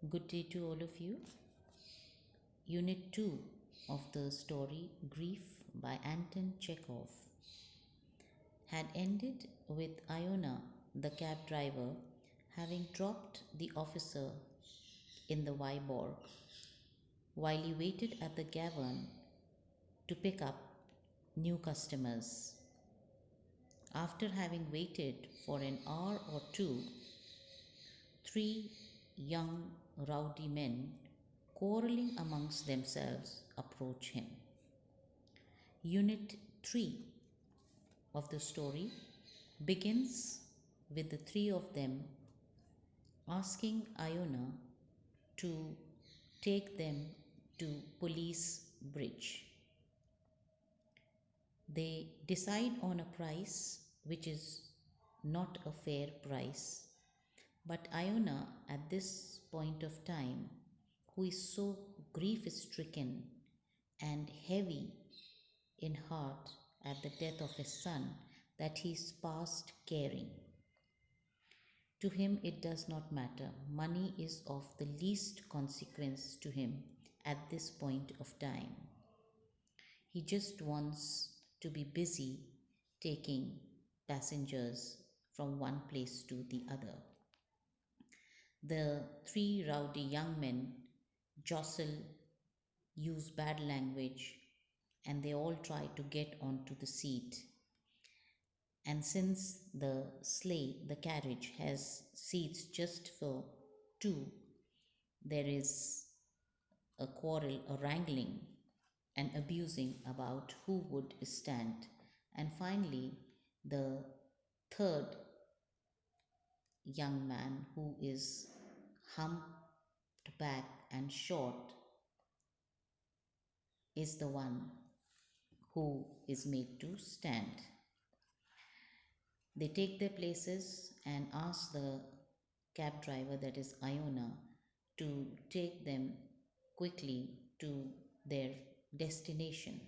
Good day to all of you. Unit 2 of the story Grief by Anton Chekhov had ended with Iona, the cab driver, having dropped the officer in the Vyborg while he waited at the Gavern to pick up new customers. After having waited for an hour or two, three young rowdy men quarreling amongst themselves approach him. Unit 3 of the story begins with the three of them asking Iona to take them to Police Bridge. They decide on a price which is not a fair price, but Iona, at this point of time, who is so grief stricken and heavy in heart at the death of his son, that he is past caring. To him, it does not matter. Money is of the least consequence to him at this point of time. He just wants to be busy taking passengers from one place to the other. The three rowdy young men jostle, use bad language, and they all try to get onto the seat. And since the sleigh, the carriage, has seats just for two, there is a quarrel, a wrangling, and abusing about who would stand. And finally, the third young man, who is humped back and short, is the one who is made to stand. They take their places and ask the cab driver, that is Iona, to take them quickly to their destination.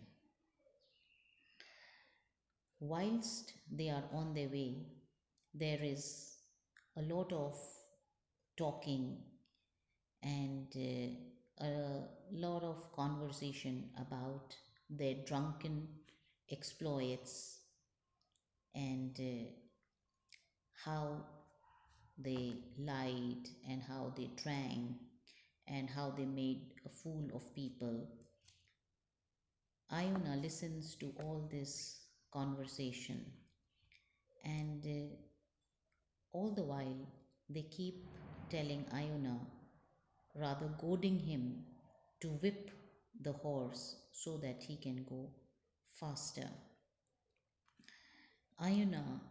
Whilst they are on their way, there is a lot of talking and a lot of conversation about their drunken exploits and how they lied and how they drank and how they made a fool of people. Iona listens to all this conversation, and all the while they keep telling Iona, rather goading him to whip the horse so that he can go faster. Iona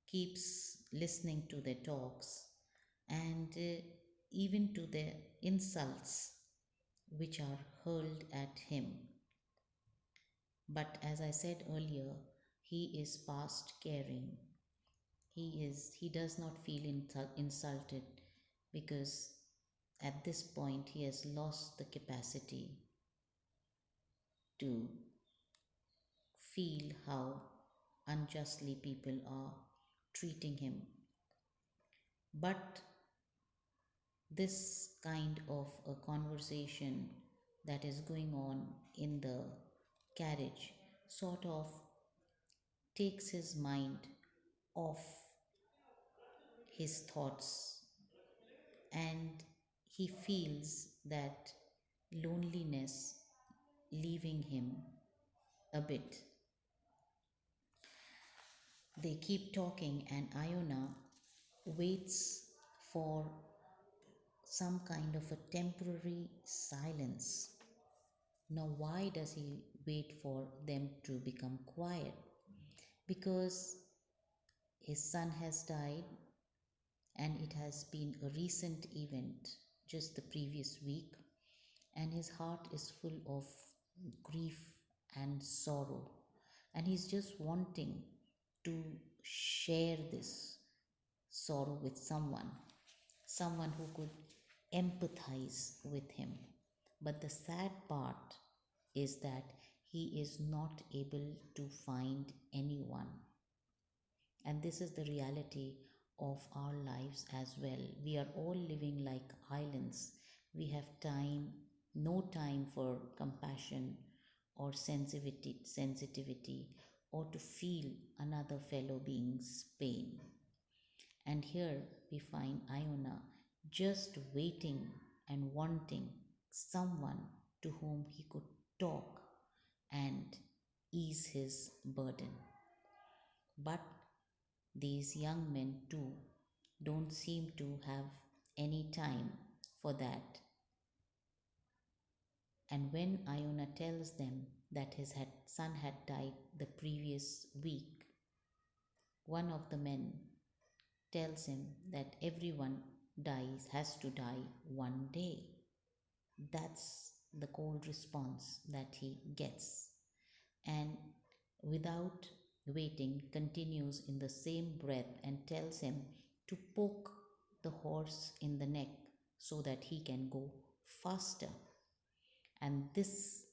keeps listening to their talks and even to their insults which are hurled at him. But as I said earlier, he is past caring. He does not feel insulted because at this point he has lost the capacity to feel how unjustly people are treating him. But this kind of a conversation that is going on in the carriage sort of takes his mind off his thoughts, and he feels that loneliness leaving him a bit. They keep talking, and Iona waits for some kind of a temporary silence. Now, why does he wait for them to become quiet? Because his son has died, and it has been a recent event just the previous week, and his heart is full of grief and sorrow, and he's just wanting to share this sorrow with someone who could empathize with him. But the sad part is that he is not able to find anyone. And this is the reality of our lives as well. We are all living like islands. We have time, no time for compassion or sensitivity or to feel another fellow being's pain. And here we find Iona just waiting and wanting someone to whom he could talk and ease his burden. But these young men too don't seem to have any time for that. And when Iona tells them that his son had died the previous week, one of the men tells him that everyone has to die one day. That's the cold response that he gets. And without waiting, continues in the same breath and tells him to poke the horse in the neck so that he can go faster. And this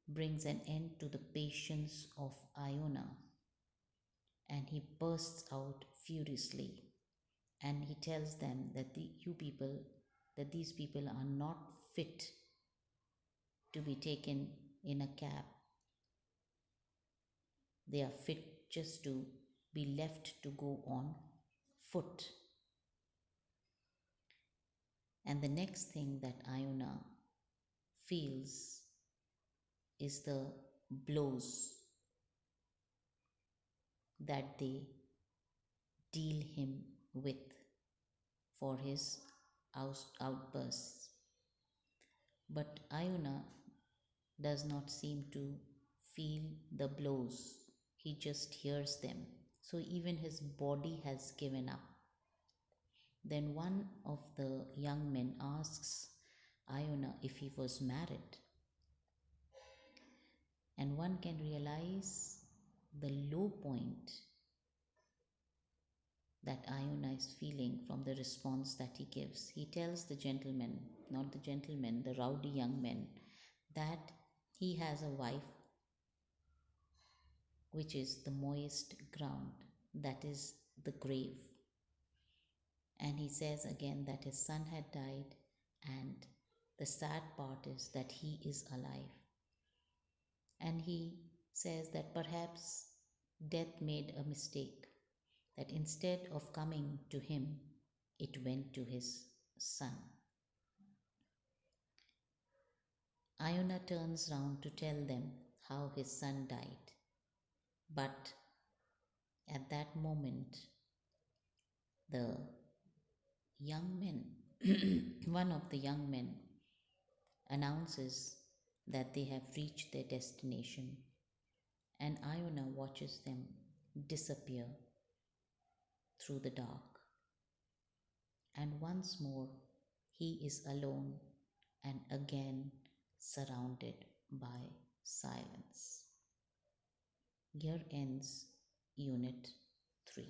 brings an end to the patience of Iona, and he bursts out furiously and he tells them that these people are not fit to be taken in a cab. They are fit just to be left to go on foot. And the next thing that Iona feels is the blows that they deal him with for his outbursts. But Iona does not seem to feel the blows, he just hears them. So even his body has given up. Then one of the young men asks Iona if he was married, and one can realize the low point that Iona is feeling from the response that he gives. He tells the gentleman, not the gentleman, the rowdy young man, that he has a wife which is the moist ground, that is the grave. And he says again that his son had died, and the sad part is that he is alive. And he says that perhaps death made a mistake, that instead of coming to him, it went to his son. Iona turns round to tell them how his son died. But at that moment, the young men, one of the young men announces that they have reached their destination, and Iona watches them disappear through the dark. And once more, he is alone and again surrounded by silence. Here ends Unit 3.